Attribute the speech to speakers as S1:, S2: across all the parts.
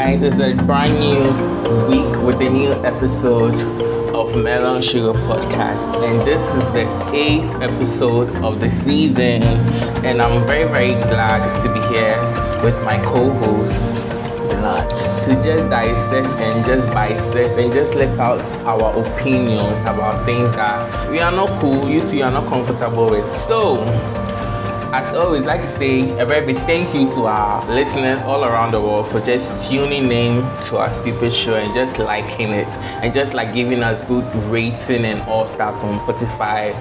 S1: guys, it's a brand new week with a new episode of Melon Sugar Podcast, and this is the 8th episode of the season, and I'm very glad to be here with my co-host to just dissect and just bisect and just let out our opinions about things that we are not cool, you two are not comfortable with. So, as always, like to say a very big thank you to our listeners all around the world for just tuning in to our stupid show and just liking it and just like giving us good rating and all stuff on Spotify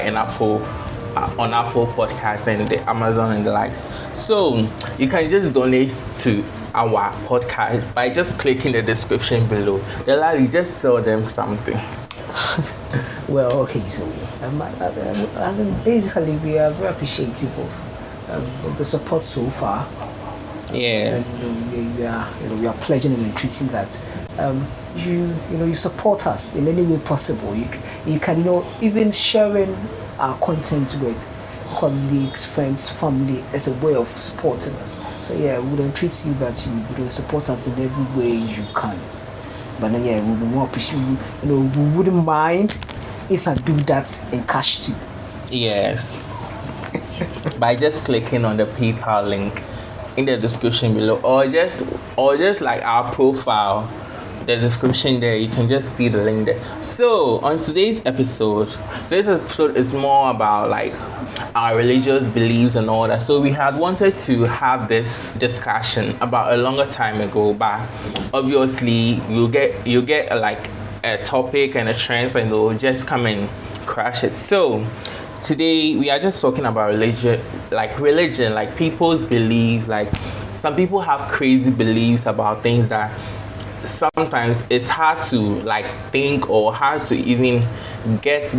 S1: and Apple on Apple Podcasts and the Amazon and the likes. So you can just donate to our podcast by just clicking the description below. Delali, just tell them something.
S2: Well, okay, so basically we are very appreciative of the support so far.
S1: Yes.
S2: And we are pledging and entreating that you support us in any way possible. You can even sharing our content with colleagues, friends, family as a way of supporting us. So yeah, we would entreat you that you would support us in every way you can. But yeah, we would more appreciate we wouldn't mind if I do that in cash too.
S1: Yes. By just clicking on the PayPal link in the description below, or just like our profile, the description there, you can just see the link there. So on today's episode is more about like our religious beliefs and all that. So we had wanted to have this discussion about a longer time ago, but obviously you get like a topic and a trend and they'll just come and crash it. So today we are just talking about religion, like people's beliefs. Like some people have crazy beliefs about things that sometimes it's hard to like think or hard to even get,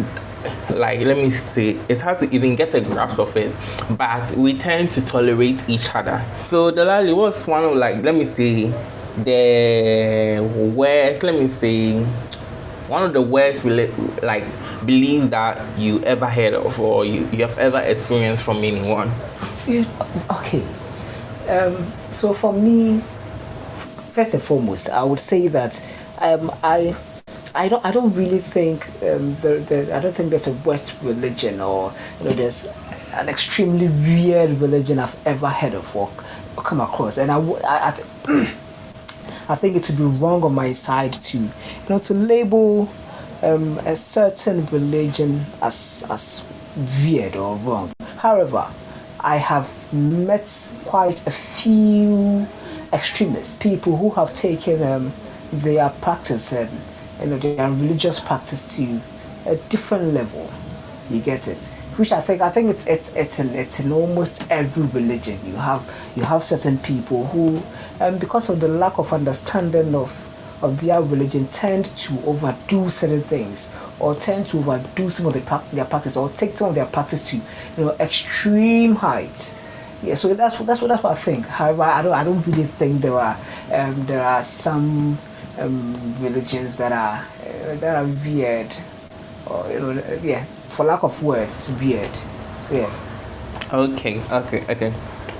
S1: like, it's hard to even get a grasp of it, but we tend to tolerate each other. So Delali, what's one of one of the worst beliefs that you ever heard of or you have ever experienced from anyone?
S2: Okay. So for me, first and foremost, I would say that I don't really think I don't think there's a worst religion or there's an extremely weird religion I've ever heard of or come across, and I think it would be wrong on my side to to label a certain religion as weird or wrong. However, I have met quite a few extremists, people who have taken their practice and their religious practice to a different level. You get it? Which I think it's in almost every religion. You have certain people who, because of the lack of understanding of their religion, tend to overdo certain things or tend to overdo some of their practice or take some of their practice to extreme heights. Yeah, so that's what I think. However, I don't really think there are some religions that are weird, or for lack of words, weird. So yeah.
S1: Okay.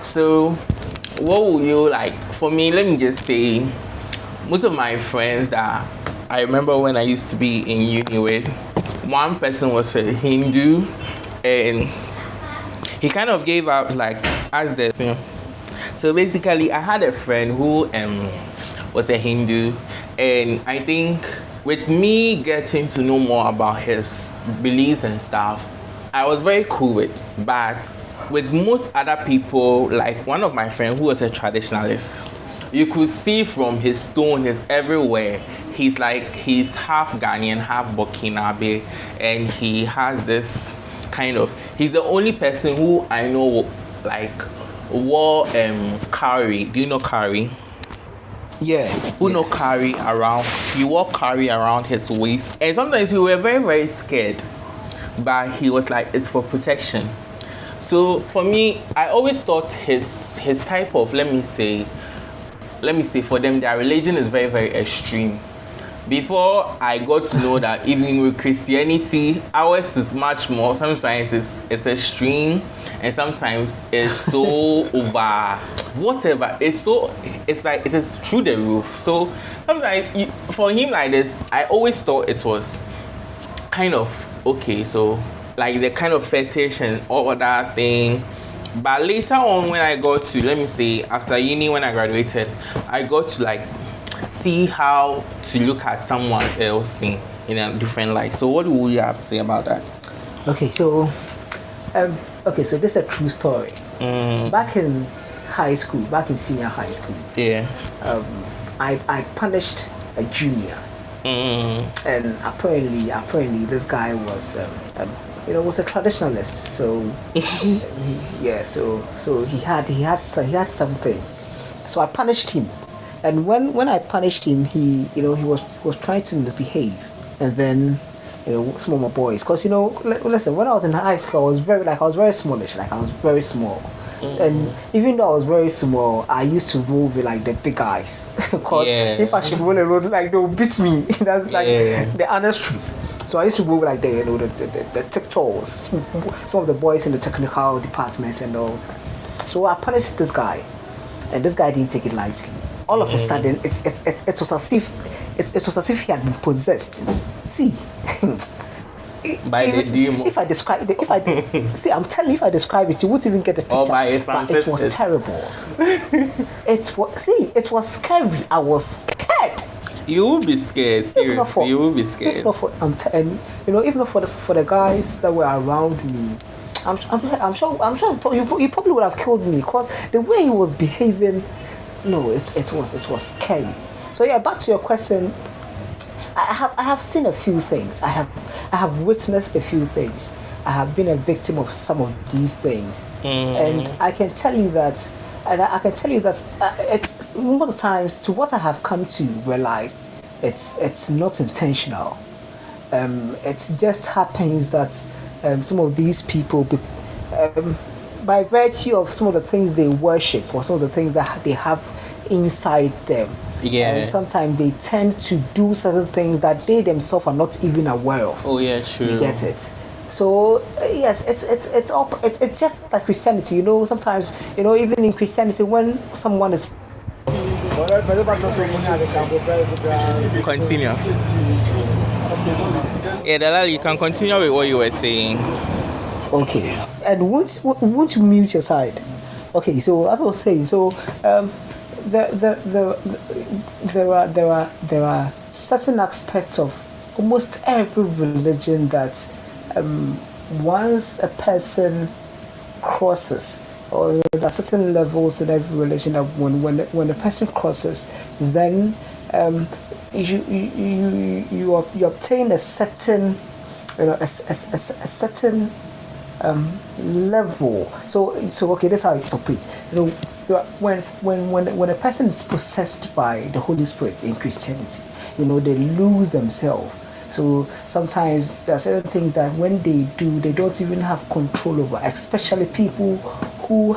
S1: So what would you like? For me, let me just say, most of my friends that I remember when I used to be in uni with, one person was a Hindu, and he kind of gave up as this. So basically, I had a friend who was a Hindu, and I think with me getting to know more about his beliefs and stuff, I was very cool with. But with most other people, like one of my friends who was a traditionalist, you could see from his tone, his everywhere, he's half Ghanaian, half Burkinabe, and he has this he's the only person who I know wore curry. Do you know curry?
S2: Yeah.
S1: Know curry around? He wore curry around his waist, and sometimes we were very scared, but he was like, it's for protection. So for me, I always thought his type of let me say for them, their religion is very extreme. Before I got to know that even with Christianity, ours is much more. Sometimes it's extreme, and sometimes it's so over whatever. It's like it is through the roof. So sometimes for him like this, I always thought it was kind of okay. So like the kind of fetish and all that thing. But later on, when I got to, let me say, after uni, when I graduated, I got to like see how to look at someone else in a different light. So what would you have to say about that?
S2: Okay, so so this is a true story. Back in high school, back in senior high school,
S1: Yeah.
S2: I punished a junior, and apparently this guy was was a traditionalist. So so he had something. So I punished him, and when I punished him, he was trying to misbehave, and then some of my boys, because listen, when I was in high school, I was very smallish, like I was very small. And even though I was very small, I used to roll with like the big guys. Because if I should roll a road, like they'll beat me. That's like the honest truth. So I used to roll with like the tech tools, some of the boys in the technical departments and all that. So I punished this guy, and this guy didn't take it lightly. All of a sudden, it was as if he had been possessed. See. By the demon. If I describe it, see, I'm telling you, if I describe it, you wouldn't even get the picture. But it was terrible. It was scary. I was scared.
S1: You will be scared. Seriously, you will be scared.
S2: If not for, if not for the guys that were around me, I'm sure you probably would have killed me, because the way he was behaving, it was scary. So yeah, back to your question. I have seen a few things. I have witnessed a few things. I have been a victim of some of these things, and I can tell you that. It's most of the times, to what I have come to realize, it's not intentional. It just happens that some of these people, by virtue of some of the things they worship or some of the things that they have inside them.
S1: Yeah.
S2: Sometimes they tend to do certain things that they themselves are not even aware of.
S1: Oh yeah, true.
S2: You get it. So yes, it's just like Christianity. Sometimes even in Christianity, when someone is
S1: continue. Yeah, Dalal, you can continue with what you were saying.
S2: Okay. And won't you mute your side? Okay. So as I was saying, there are certain aspects of almost every religion that once a person crosses, or there are certain levels in every religion that when a person crosses, then you obtain a certain a certain level. So okay, that's how it operates. When a person is possessed by the Holy Spirit in Christianity, they lose themselves. So sometimes there are certain things that when they do, they don't even have control over, especially people who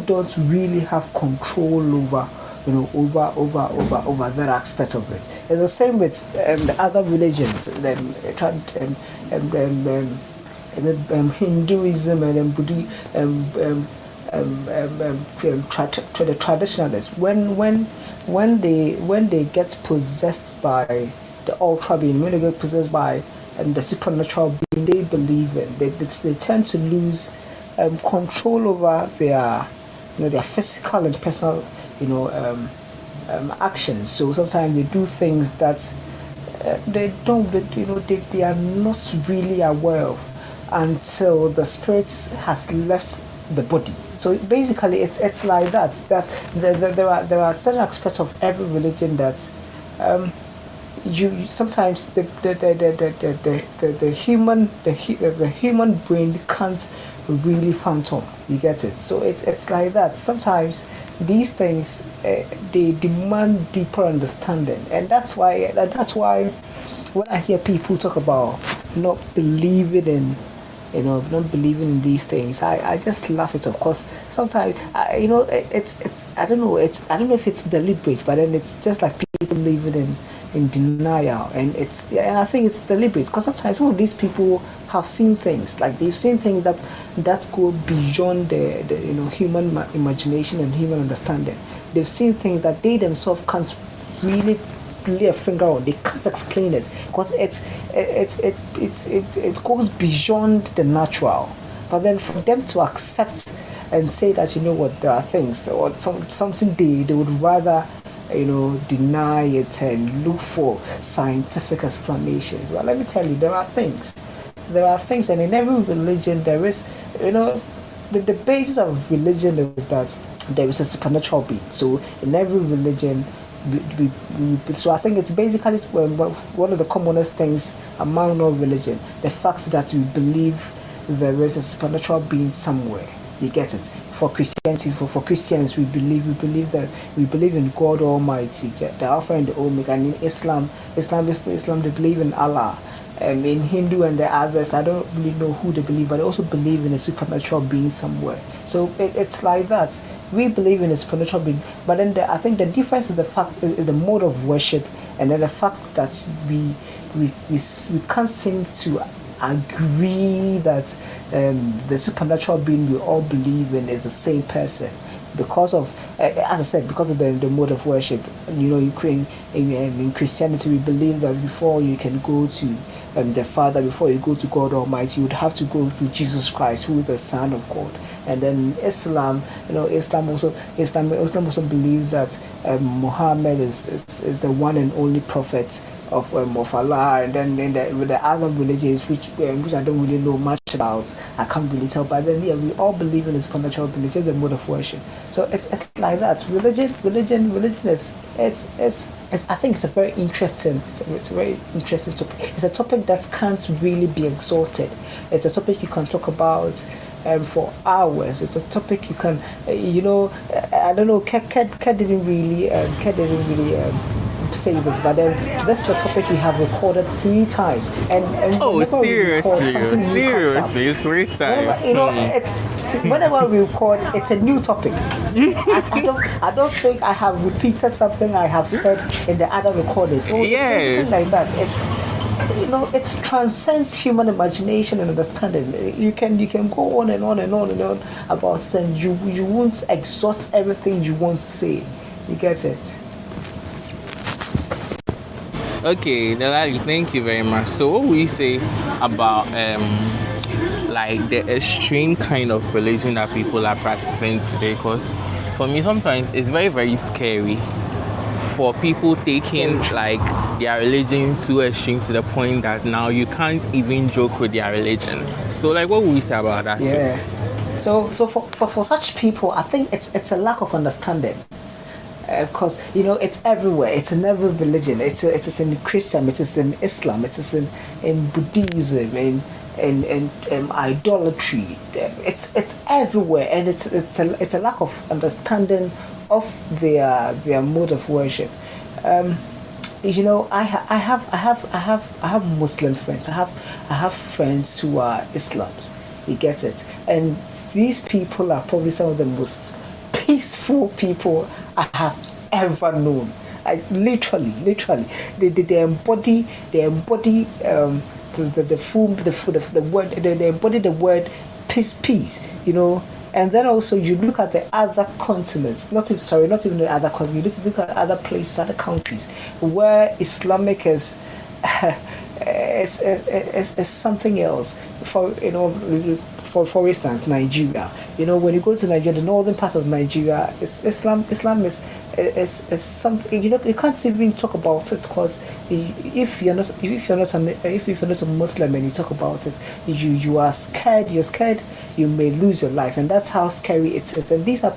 S2: don't really have control over that aspect of it. It's the same with the other religions, Hinduism and Buddhism, the traditionalists. When they get possessed by the ultra being, when they get possessed by the supernatural being they believe in, they tend to lose control over their physical and personal actions. So sometimes they do things that they are not really aware of until the spirit has left the body. So basically, it's like that. There are certain aspects of every religion that you sometimes the human brain can't really fathom. You get it? So it's like that. Sometimes these things they demand deeper understanding, and that's why when I hear people talk about not believing in these things, I just laugh it off, because sometimes I don't know if it's deliberate, but then it's just like people living in denial, and I think it's deliberate, because sometimes some of these people have seen things, like they've seen things that go beyond the human imagination and human understanding. They've seen things that they themselves can't really lay a finger on. They can't explain it, because it goes beyond the natural. But then for them to accept and say that, you know what, there are things or something they would rather deny it and look for scientific explanations. Well, let me tell you, there are things, and in every religion there is, the basis of religion is that there is a supernatural being. So in every religion, so I think it's basically one of the commonest things among all religion, the fact that we believe there is a supernatural being somewhere. You get it? For Christianity, for Christians, we believe in God Almighty, the Alpha and the Omega. And in Islam they believe in Allah. In Hindu and the others, I don't really know who they believe, but they also believe in a supernatural being somewhere. So it's like that. We believe in a supernatural being, but then I think the difference is the fact is the mode of worship, and then the fact that we can't seem to agree that the supernatural being we all believe in is the same person, because of, as I said, because of the mode of worship. In Christianity, we believe that before you can go to the Father, before you go to God Almighty, you would have to go through Jesus Christ, who is the Son of God. And then Islam, Islam also believes that Muhammad is the one and only prophet of Allah. And then with the other religions, which I don't really know much about, I can't really tell. But then we all believe in a supernatural being. It's a mode of worship. So it's like that. Religion is I think it's a very interesting. It's a very interesting topic. It's a topic that can't really be exhausted. It's a topic you can talk about for hours. It's a topic you can, I don't know. Kat didn't really say this, but then this is a topic we have recorded 3 times, and
S1: seriously, 3 times.
S2: Whenever we record, it's a new topic. I don't think I have repeated something I have said in the other recordings. So it's like that. It transcends human imagination and understanding. You can go on and on and on and on about saying you won't exhaust everything you want to say. You get it?
S1: Okay, Delali, thank you very much. So what will you say about like the extreme kind of religion that people are practicing today? Because for me sometimes it's very, very scary for people taking like their religion too extreme to the point that now you can't even joke with their religion. So like what would you say about that?
S2: Yeah. So for such people, I think it's a lack of understanding. Because it's everywhere. It's in every religion. It is in Christian. It is in Islam. It is in Buddhism. In idolatry. It's everywhere, and it's a lack of understanding of their mode of worship. I have Muslim friends. I have friends who are Islams. You get it, and these people are probably some of the most peaceful people I have ever known. Like literally, they embody the word. They embody the word peace. And then also you look at the other continents. Not even the other continents. You look at other places, other countries where Islamic is. It's something else. For instance, Nigeria. When you go to Nigeria, the northern part of Nigeria, Islam is something. You can't even talk about it, because if you're not a Muslim and you talk about it, you are scared. You're scared you may lose your life, and that's how scary it is. And these are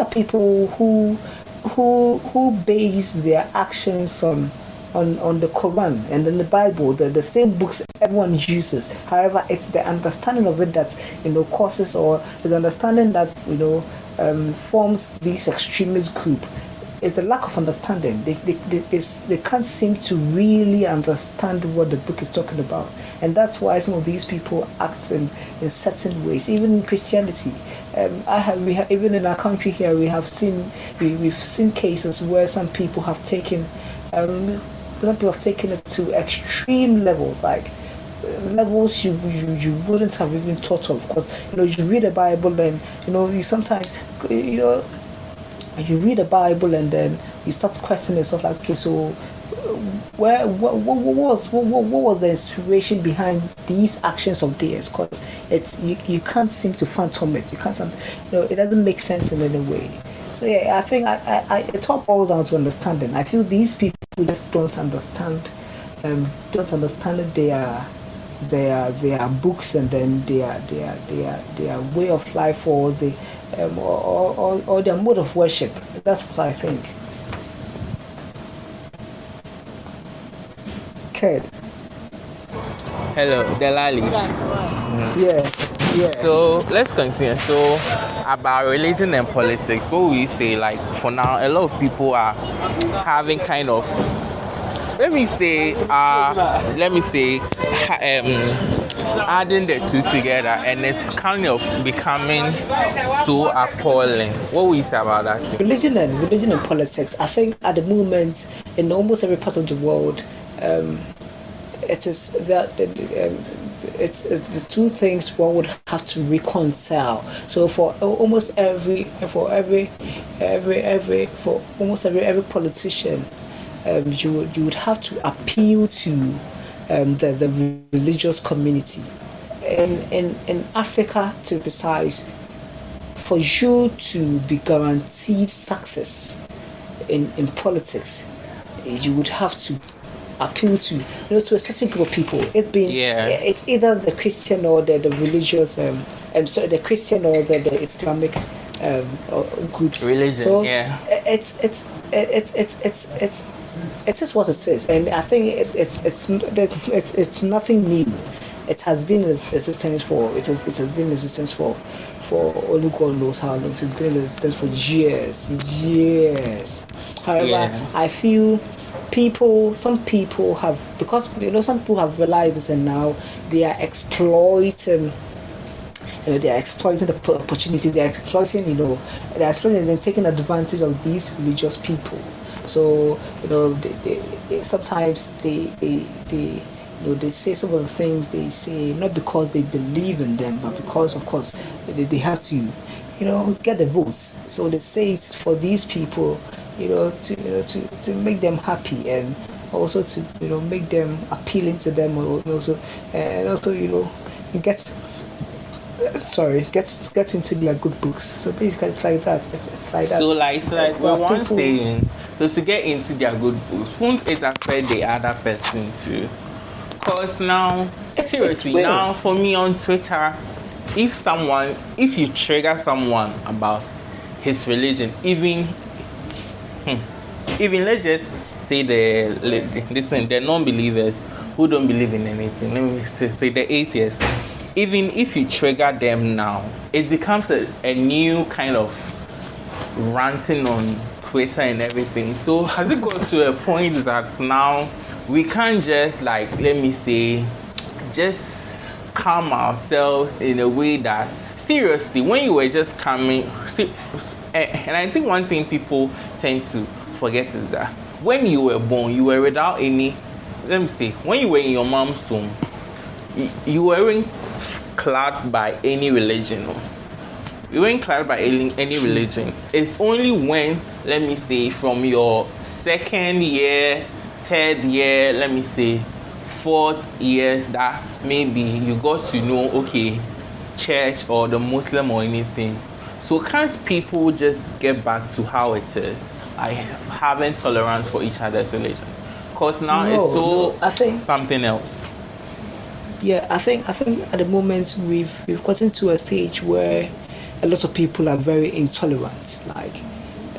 S2: people who base their actions on the Quran and in the Bible, the same books everyone uses. However, it's the understanding of it that causes, or the understanding that forms this extremist group. It's the lack of understanding. They can't seem to really understand what the book is talking about, and that's why some of these people act in certain ways. Even in Christianity, even in our country here, we've seen cases where some people have taken some people have taken it to extreme levels, like levels you wouldn't have even thought of. Because you read the Bible and you sometimes you read the Bible and then you start questioning yourself, like, okay, so what was the inspiration behind these actions of theirs? Because you can't seem to fathom it. You can't, it doesn't make sense in any way. So yeah, I think it all boils down to understanding. I feel these people just don't understand their books and then their way of life, or or their mode of worship. That's what I think. Kid.
S1: Hello, Delali.
S2: Yeah.
S1: So let's continue. So about religion and politics, what will you say? Like for now, a lot of people are having kind of, adding the two together, and it's kind of becoming so appalling. What will you say about that?
S2: Religion and politics. I think at the moment in almost every part of the world, it is that it's the two things one would have to reconcile. So for almost every politician, you would have to appeal to the religious community. In Africa, to be precise, for you to be guaranteed success in politics, you would have to appeal to a certain group of people. It's either the Christian or the religious, the Christian or the Islamic groups.
S1: Religion.
S2: So it is what it is, and I think it's nothing new. It has been in existence for only God knows how long. It has been in existence for years. However, I feel some people have, because some people have realized this, and now they are exploiting. They are exploiting the opportunities. They are exploiting, and taking advantage of these religious people. So they sometimes they say some of the things they say not because they believe in them, but because of course they have to get the votes. So they say it's for these people, to make them happy, and also to make them appealing to them, and also get into their good books. So basically it's like that. It's like that.
S1: So like one saying, so to get into their good books, won't it affect the other person too? Because now, seriously, now for me on Twitter, if you trigger someone about his religion, even let's just say the non-believers who don't believe in anything, let me say the atheists, even if you trigger them now, it becomes a new kind of ranting on Twitter and everything. So has it got to a point that now we can't just just calm ourselves in a way that, seriously, when you were just coming, and I think one thing people tend to forget is that when you were born, you were without any, when you were in your mom's womb, you weren't clad by any religion. You weren't clad by any religion. It's only when, from your second year, third year, fourth years, that maybe you got to know, okay, church or the Muslim or anything. So can't people just get back to how it is, like having tolerance for each other's religion? Because now I think something else.
S2: Yeah, I think at the moment we've gotten to a stage where a lot of people are very intolerant. Like,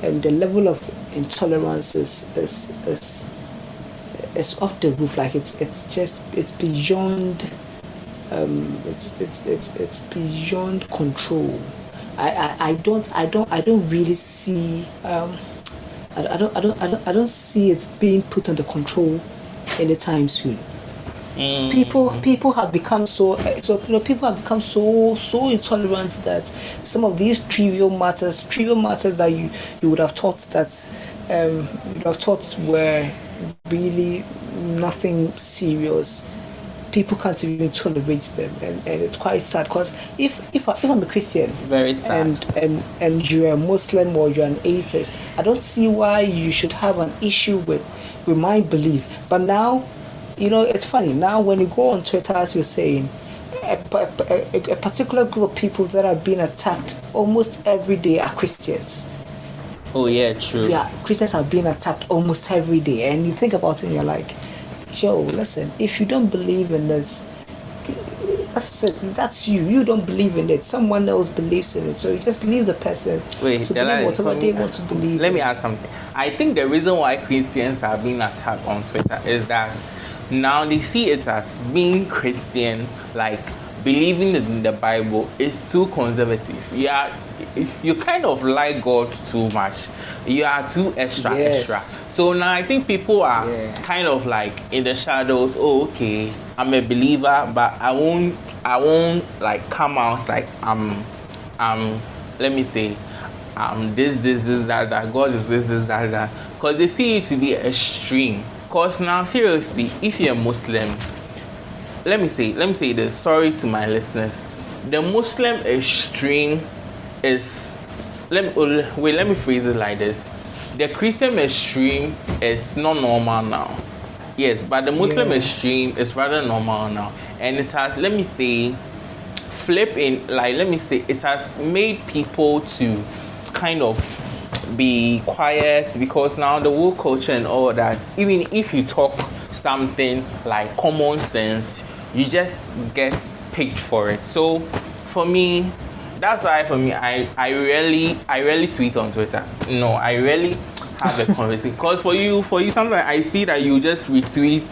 S2: and the level of intolerance is off the roof. Like it's beyond it's beyond control. I don't really see I don't see it being put under control anytime soon. People have become so people have become so intolerant that some of these trivial matters that you would have thought that were really nothing serious, people can't even tolerate them, and it's quite sad because if I'm a Christian,
S1: Very sad.
S2: and you're a Muslim or you're an atheist, I don't see why you should have an issue with my belief. But now, it's funny now when you go on Twitter, as you're saying, a particular group of people that are being attacked almost every day are Christians.
S1: Oh yeah, true.
S2: Yeah, Christians are being attacked almost every day, and you think about it and you're like, yo, listen, if you don't believe in this, that's you. You don't believe in it. Someone else believes in it. So you just leave the person to believe whatever they want to believe.
S1: Let me add something. I think the reason why Christians are being attacked on Twitter is that now they see it as being Christian, like believing in the Bible, is too conservative. You kind of like God too much. You are too extra. So now I think people are kind of like in the shadows. Oh, okay, I'm a believer, but I won't like come out like let me say this that God is this that, because they see it to be extreme. Because now seriously, if you're a Muslim, let me say this, sorry to my listeners, the Muslim extreme is, let me phrase it like this. The Christian extreme is not normal now. Yes, but the Muslim extreme is rather normal now. And it has, let me say, it has made people to kind of be quiet, because now the woke culture and all that, even if you talk something like common sense, you just get picked for it. So for me, that's why I rarely tweet on Twitter. No, I rarely have a conversation. Because for you sometimes I see that you just retweet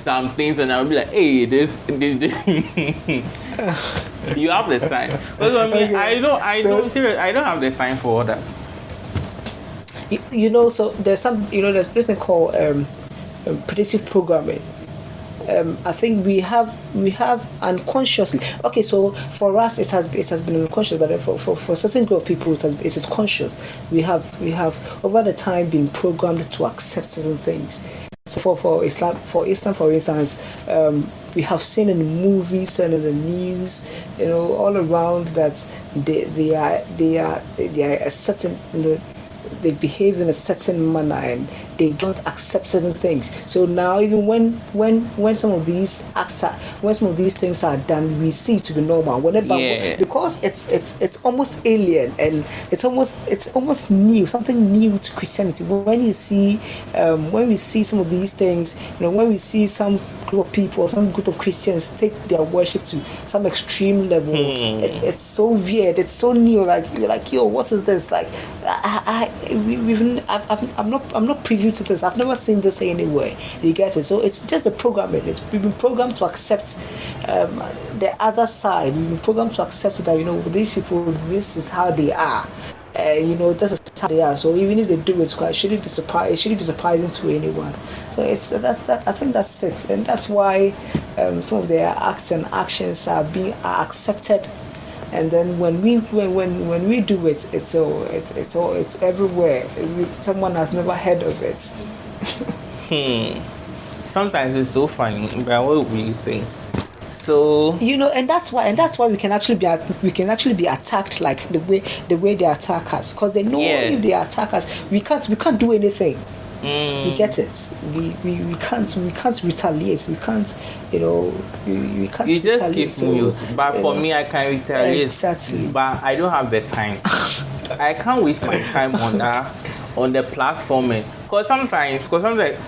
S1: some things and I'll be like, hey, this. You have the time. Because for me, I don't have the time for all that.
S2: So there's there's this thing called predictive programming. I think we have unconsciously. Okay, so for us it has been unconscious, but for a certain group of people it is conscious. We have over the time been programmed to accept certain things. So for Islam, for instance, we have seen in the movies and in the news, all around that they are a certain, they behave in a certain manner and they don't accept certain things. So now even when some of these things are done, we see it to be normal. Because it's almost alien and it's almost new, something new to Christianity. When we see some of these things, when we see some group of people, some group of Christians take their worship to some extreme level, it's so weird, it's so new. Like you're like, yo, what is this? Like I'm not privy to this. I've never seen this anywhere. You get it? So it's just the programming. We've been programmed to accept the other side. We've been programmed to accept that these people, this is how they are. This is how they are. So even if they do it, it shouldn't be surprising to anyone. So I think that's it, and that's why some of their acts and actions are accepted. And then when we do it, it's everywhere. Someone has never heard of it.
S1: Sometimes it's so funny. But what will you say? So
S2: and that's why we can actually be attacked like the way they attack us, because they know if they attack us, we can't do anything. You get it? We can't retaliate. We can't, we can't
S1: you just
S2: retaliate.
S1: Keep mute. But for me, I can retaliate.
S2: Exactly.
S1: But I don't have the time. I can't waste my time on the platform. Because sometimes,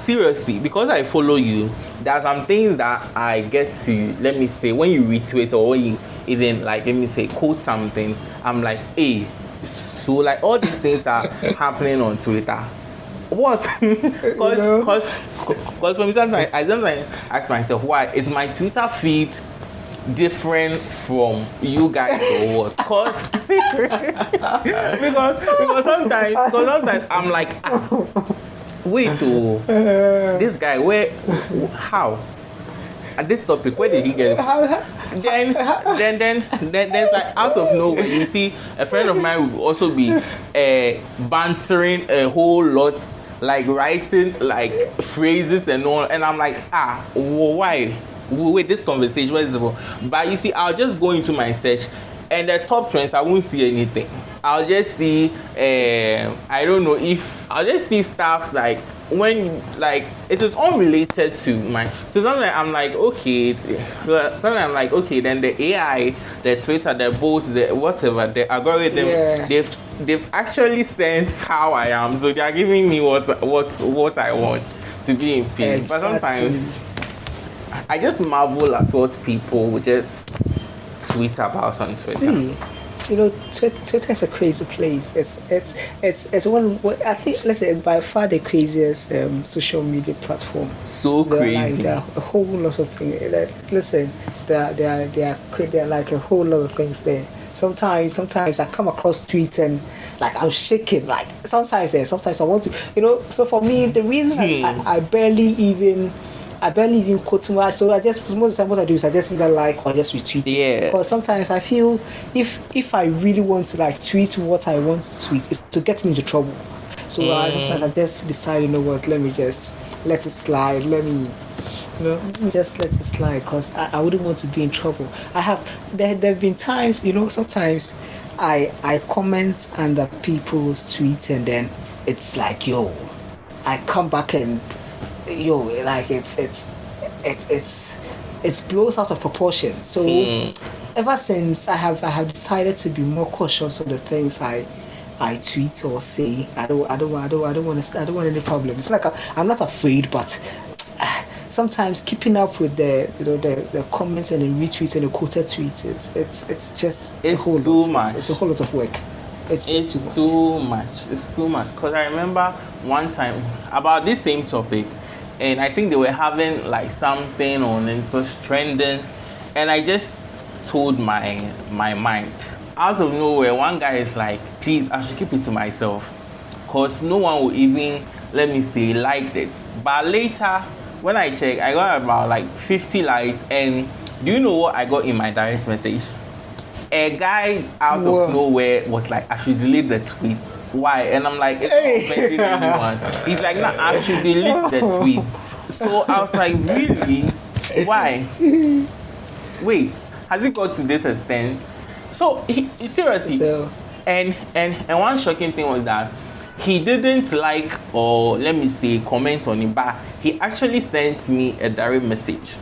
S1: seriously, because I follow you, there are some things that I get to, let me say, when you retweet or when you even, like, let me say, quote something, I'm like, hey, so like all these things are happening on Twitter. What? Because for me, sometimes I sometimes ask myself, why is my Twitter feed different from you guys or what? Because sometimes I'm like, wait, this guy, how? At this topic, where did he get it? Then there's like out of nowhere, you see a friend of mine will also be bantering a whole lot like writing like phrases and all, and I'm like, why? Wait, this conversation, what is it about? But you see, I'll just go into my search, and the top trends, I won't see anything. I'll just see, I don't know if I'll just see stuff like when like it is unrelated to my. So sometimes I'm like, okay. Sometimes I'm like, okay. Then the AI, the Twitter, the bots, the whatever, the algorithm, they've actually sensed how I am, so they are giving me what I want to be in peace. Exactly. But sometimes I just marvel at what people would just tweet about on Twitter.
S2: See, Twitter is a crazy place. It's one. I think, let's say, it's by far the craziest social media platform.
S1: So crazy.
S2: There are a whole lot of things. Listen, there are like a whole lot of things there. Sometimes I come across tweets and like I'm shaking. Like sometimes I want to. So for me, the reason I barely even quote much, so I just most of the time what I do is I just either like or just retweet.
S1: Yeah.
S2: Because sometimes I feel if I really want to like tweet what I want to tweet, it's to get me into trouble. So sometimes I just decide, let me just let it slide. Let me just let it slide because I wouldn't want to be in trouble. There have been times, sometimes I comment under people's tweets and then it's like, I come back and like it blows out of proportion. So ever since I have decided to be more cautious of the things I tweet or say. I don't want any problems. It's like I'm not afraid, but sometimes keeping up with the comments and the retweets and the quoted tweets, it's just a whole lot. It's a whole lot of work. It's
S1: too much. It's too much. Because I remember one time about this same topic, and I think they were having like something on and it was trending, and I just told my mind. Out of nowhere, one guy is like, please, I should keep it to myself because no one will even, let me say, like it. But later, when I checked, I got about like 50 likes, and do you know what I got in my direct message? A guy out of nowhere was like, I should delete the tweet. Why? And I'm like, it's not offending anyone. He's like, no, I should delete the tweet. So I was like, really? Why? Wait, has it got to this extent? So seriously, and one shocking thing was that he didn't like or let me say comment on it, but he actually sends me a direct message.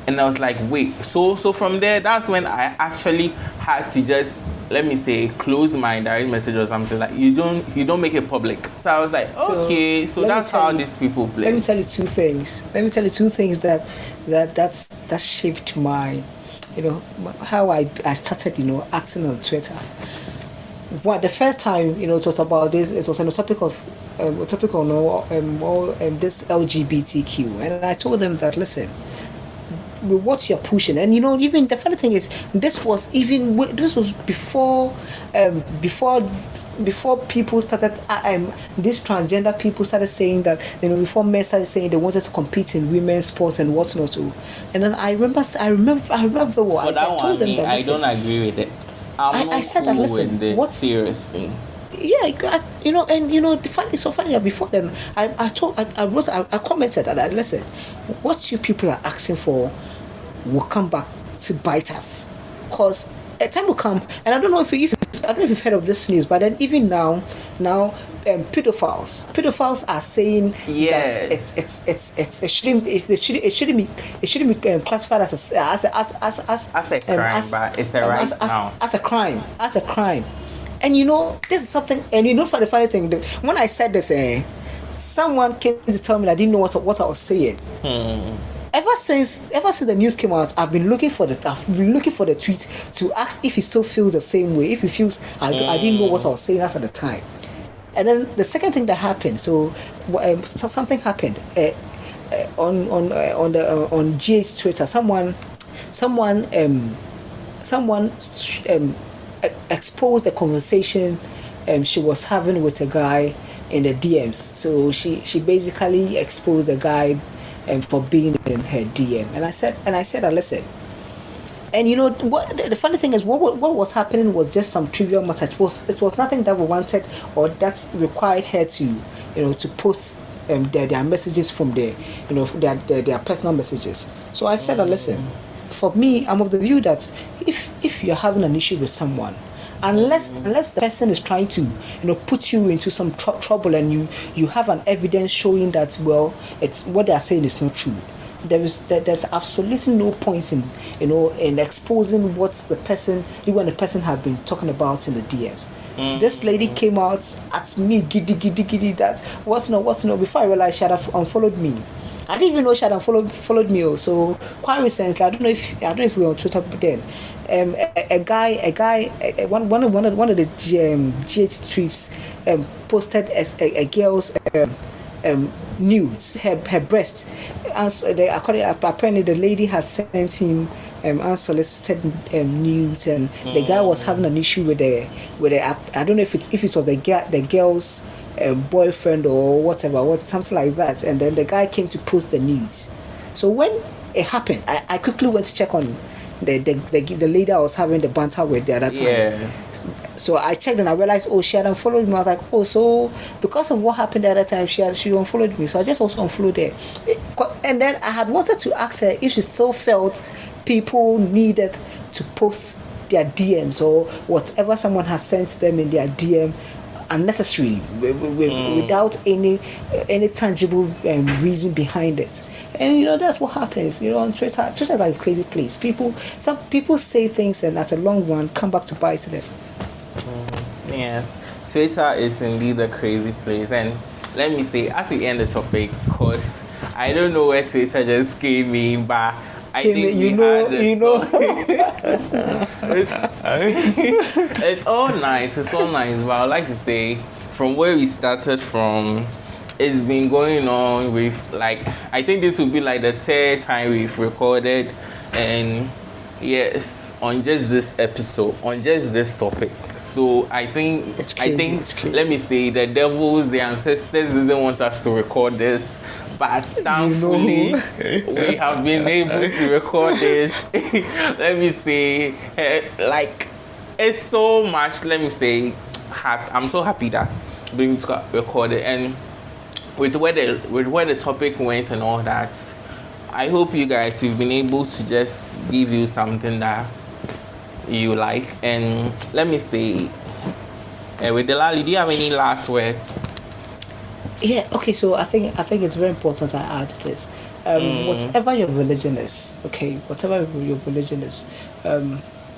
S1: And I was like, wait, so from there, that's when I actually had to just, let me say, close my direct message or something. Like, you don't make it public. So I was like, okay, so that's how these people play.
S2: Let me tell you two things. that shaped my, how I started, acting on Twitter. The first time, it was about this. It was on the topic of this LGBTQ, and I told them that, listen, with what you're pushing, and even the funny thing is, this was before people started, these transgender people started saying that, before men started saying they wanted to compete in women's sports and whatnot too. And then I remember what I told them that,
S1: I don't agree with it.
S2: I said that, listen, what
S1: seriously?
S2: Yeah, the funny so funny that before then I commented that, listen, what you people are asking for will come back to bite us, because a time will come, and I don't know if you've heard of this news, but then even now pedophiles are saying that it shouldn't be classified as a crime, but it's a right now as a crime. And this is something, and for the funny thing, when I said this, someone came to tell me that I didn't know what I was saying. Ever since the news came out, I've been looking for the tweet to ask if he still feels the same way. If he feels I didn't know what I was saying at the time. And then the second thing that happened, so something happened on GH Twitter. Someone exposed the conversation she was having with a guy in the DMs. So she basically exposed the guy for being in her DM. And I said, listen, And you know what? The funny thing is, what was happening was just some trivial matter. It was nothing that we wanted or that required her to, to post their messages from their personal messages. So I said, listen, for me, I'm of the view that if you're having an issue with someone, unless the person is trying to put you into some trouble, and you have an evidence showing that, well, it's what they are saying is not true, there's absolutely no point in exposing what the person, even the person have been talking about in the DMs. This lady came out at me, giddy, that what's no. Before I realized, she had unfollowed me. I didn't even know she had followed me. So quite recently, I don't know if we were on Twitter then. One of the GH trips posted a girl's nudes, her breast, and apparently the lady has sent him unsolicited nudes, and the guy was having an issue with the I don't know if it was the girl's boyfriend or whatever, something like that, and then the guy came to post the nudes. So when it happened, I quickly went to check on the lady I was having the banter with the other time. Yeah. So I checked and I realized, she had unfollowed me. I was like, so because of what happened the other time, she unfollowed me. So I just also unfollowed her. And then I had wanted to ask her if she still felt people needed to post their DMs or whatever someone has sent them in their DM unnecessarily, without any tangible reason behind it. And that's what happens. On Twitter is like a crazy place. Some people say things and at the long run come back to bite them.
S1: Yes, Twitter is indeed a crazy place. And let me say, as we end the topic, because I don't know where Twitter just came in, but I think it's all nice. It's all nice. But I'd like to say, from where we started from, it's been going on with, I think this will be like the third time we've recorded, and yes, on just this episode, on just this topic. So I think
S2: it's crazy.
S1: Let me say, the devils, the ancestors didn't want us to record this, but thankfully we have been able to record this. Let me say, it's so much. Let me say, I'm so happy that we got recorded, and with where the topic went and all that, I hope you guys, you've been able to just give you something that you like. And let me say, with Delali, do you have any last words?
S2: Yeah, okay, so I think it's very important I add this. Whatever your religion is,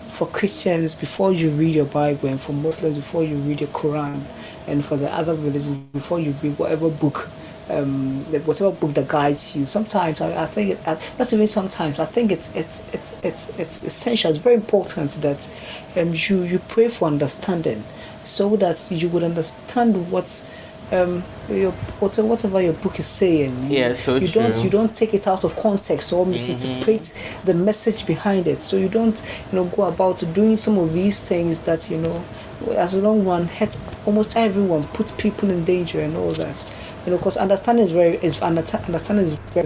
S2: for Christians, before you read your Bible, and for Muslims, before you read your Quran, and for the other religions, before you read whatever book that guides you, sometimes I think not even sometimes, I think it's essential. It's very important that you pray for understanding, so that you would understand what's whatever your book is saying.
S1: Yeah, so
S2: you don't take it out of context or misinterpret the message behind it. So you don't go about doing some of these things that as a long run hurt almost everyone, put people in danger and all that. Because understanding is very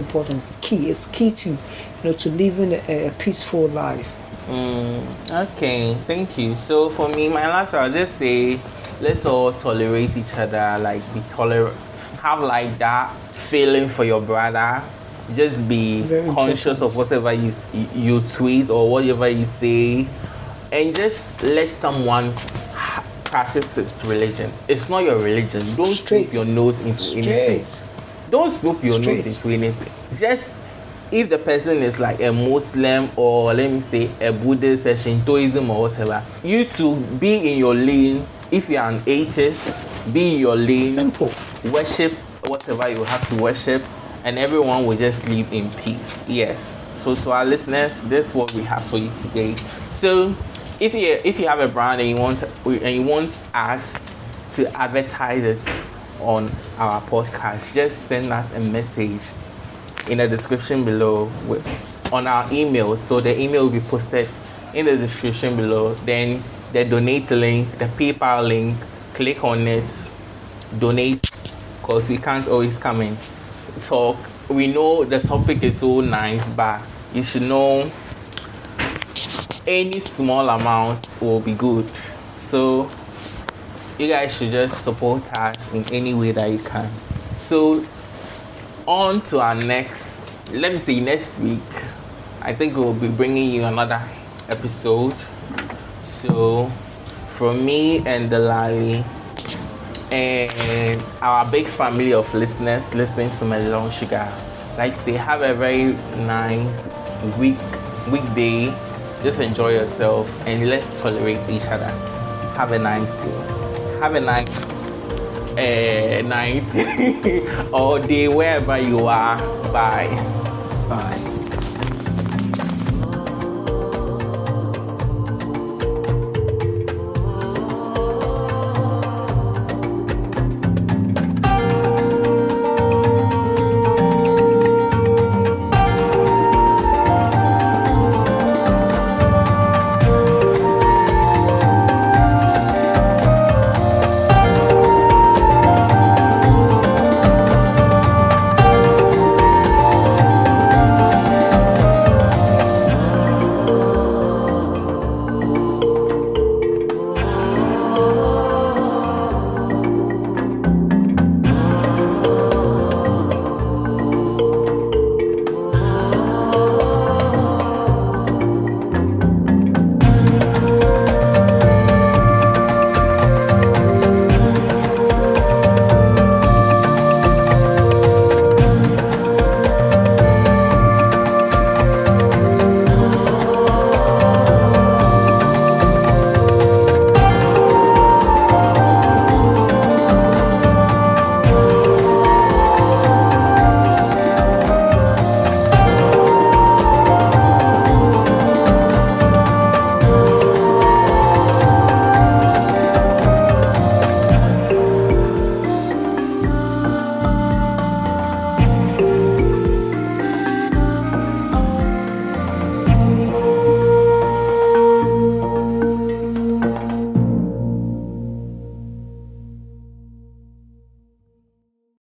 S2: important. It's key to living a peaceful life.
S1: Okay, thank you. So for me, my last word, I'll just say, let's all tolerate each other. Be tolerant. Have that feeling for your brother. Just be very conscious of whatever you tweet or whatever you say, and just let someone practice its religion. It's not your religion. Don't snoop your nose into anything. Don't snoop your nose into anything. Just, if the person is a Muslim, or let me say a Buddhist, a Shintoism or whatever, you to be in your lane. If you are an atheist, be in your lane.
S2: Simple.
S1: Worship whatever you have to worship, and everyone will just live in peace. Yes. So to our listeners, this is what we have for you today. So if you have a brand and you want us to advertise it on our podcast, just send us a message in the description below on our email. So the email will be posted in the description below. Then the donate link, the PayPal link, click on it, donate, because we can't always come and talk. We know the topic is so nice, but you should know any small amount will be good. So you guys should just support us in any way that you can. So on to our next, let me say next week, I think we'll be bringing you another episode. So from me and Delali and our big family of listeners listening to Melon Sugar, like say have a very nice weekday. Just enjoy yourself and let's tolerate each other. Have a nice day. Have a nice night or day wherever you are. Bye.
S2: Bye.